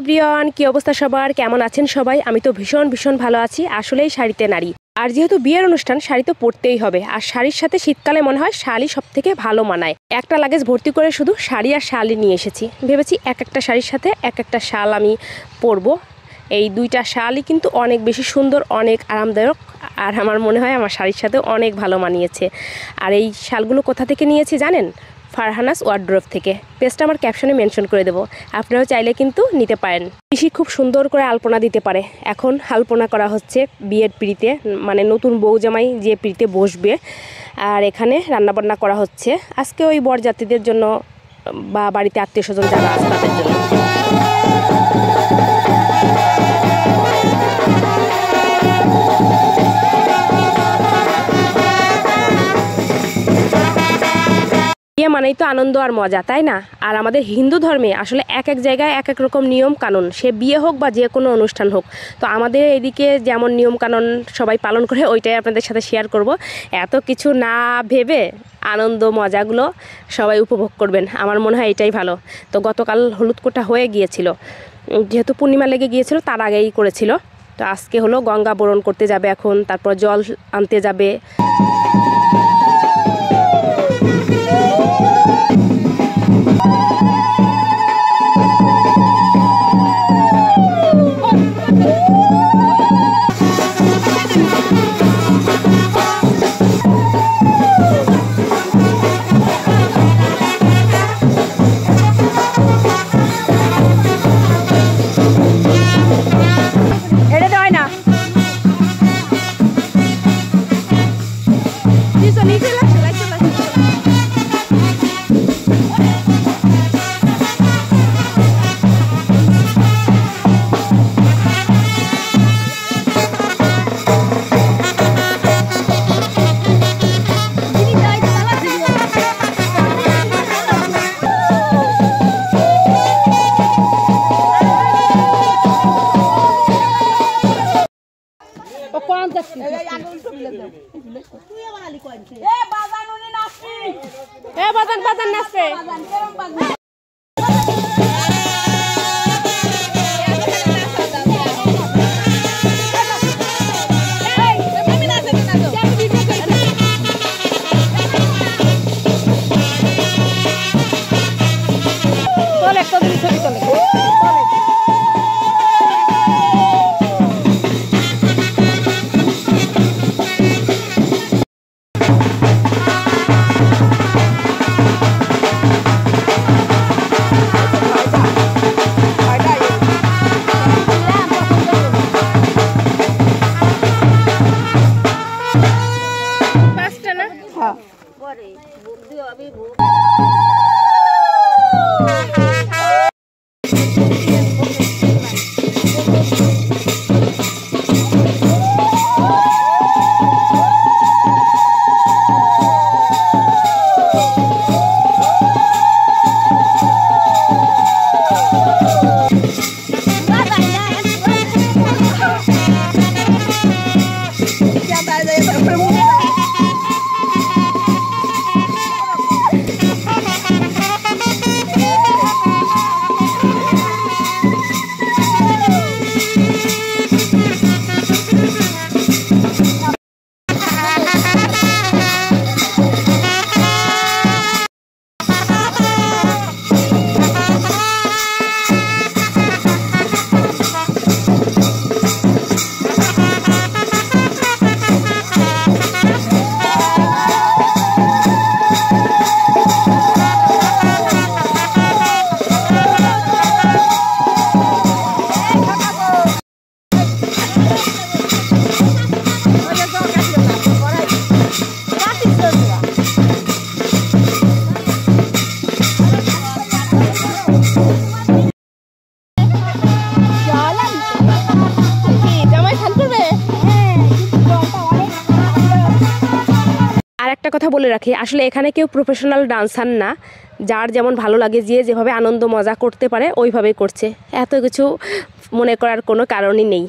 Everyone, কি অবস্থা সবার, কেমন আছেন সবাই? আমি তো ভীষণ ভীষণ ভালো আছি। আসলেই শাড়িতে নারী, আর যেহেতু বিয়ের অনুষ্ঠান শাড়ি তো পরতেই হবে। আর শাড়ির সাথে শীতকালে মনে হয় শাড়ি সব থেকে ভালো মানায়। একটা লাগেজ ভর্তি করে শুধু শাড়ি আর শাড়ি নিয়ে এসেছি। ভেবেছি এক একটা শাড়ির সাথে এক একটা শাল আমি পরবো। এই দুইটা শালই কিন্তু অনেক বেশি সুন্দর, অনেক আরামদায়ক, আর আমার মনে হয় আমার শাড়ির সাথে অনেক ভালো মানিয়েছে। আর এই শালগুলো কোথা থেকে নিয়েছি জানেন? ফারহানাস ওয়ার্ড্রোব থেকে। পেজটা আমার ক্যাপশনে মেনশন করে দেবো, আপনারাও চাইলে কিন্তু নিতে পারেন। পিসি খুব সুন্দর করে আলপনা দিতে পারে। এখন আলপনা করা হচ্ছে বিয়ের পিঁড়িতে, মানে নতুন বউ জামাই যে পিঁড়িতে বসবে। আর এখানে রান্নাবান্না করা হচ্ছে আজকে ওই বরযাত্রীদের জন্য বা বাড়িতে আত্মীয় স্বজন যারা আছে তাদের জন্য। বিয়ে মানেই তো আনন্দ আর মজা, তাই না? আর আমাদের হিন্দু ধর্মে আসলে এক এক জায়গায় এক এক রকম নিয়ম কানুন, সে বিয়ে হোক বা যে কোনো অনুষ্ঠান হোক। তো আমাদের এদিকে যেমন নিয়ম কানুন সবাই পালন করে, ওইটাই আপনাদের সাথে শেয়ার করব। এত কিছু না ভেবে আনন্দ মজাগুলো সবাই উপভোগ করবেন, আমার মনে হয় এটাই ভালো। তো গতকাল হলুদ কোটা হয়ে গিয়েছিল, যেহেতু পূর্ণিমা লেগে গিয়েছিল তার আগেই করেছিল। তো আজকে হলো গঙ্গা বরণ করতে যাবে এখন, তারপর জল আনতে যাবে। একটা কথা বলে রাখি, আসলে এখানে কেউ প্রফেশনাল ডান্সার না, যার যেমন ভালো লাগে, যে যেভাবে আনন্দ মজা করতে পারে ওইভাবেই করছে। এত কিছু মনে করার কোনো কারণই নেই।